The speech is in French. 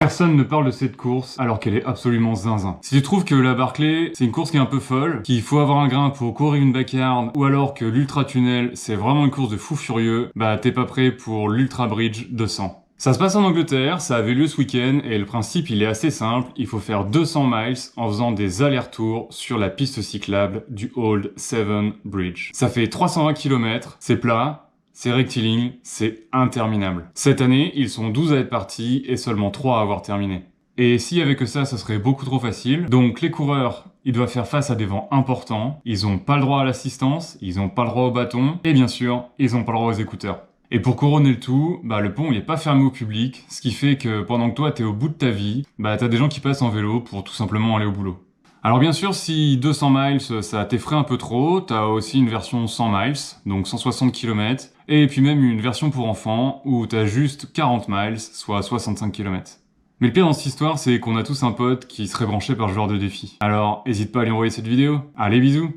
Personne ne parle de cette course alors qu'elle est absolument zinzin. Si tu trouves que la Barclay, c'est une course qui est un peu folle, qu'il faut avoir un grain pour courir une backyard, ou alors que l'Ultra Tunnel, c'est vraiment une course de fou furieux, bah t'es pas prêt pour l'Ultra Bridge 200. Ça se passe en Angleterre, ça avait lieu ce week-end, et le principe il est assez simple, il faut faire 200 miles en faisant des allers-retours sur la piste cyclable du Old Severn Bridge. Ça fait 320 km, c'est plat, c'est rectiligne, c'est interminable. Cette année, ils sont 12 à être partis et seulement 3 à avoir terminé. Et s'il y avait que ça serait beaucoup trop facile. Donc les coureurs, ils doivent faire face à des vents importants, ils ont pas le droit à l'assistance, ils ont pas le droit au bâton, et bien sûr, ils ont pas le droit aux écouteurs. Et pour couronner le tout, le pont il est pas fermé au public, ce qui fait que pendant que toi t'es au bout de ta vie, t'as des gens qui passent en vélo pour tout simplement aller au boulot. Alors bien sûr, si 200 miles ça t'effraie un peu trop, t'as aussi une version 100 miles, donc 160 km, et puis même une version pour enfants où t'as juste 40 miles, soit 65 km. Mais le pire dans cette histoire, c'est qu'on a tous un pote qui serait branché par ce genre de défi. Alors, hésite pas à lui envoyer cette vidéo. Allez, bisous!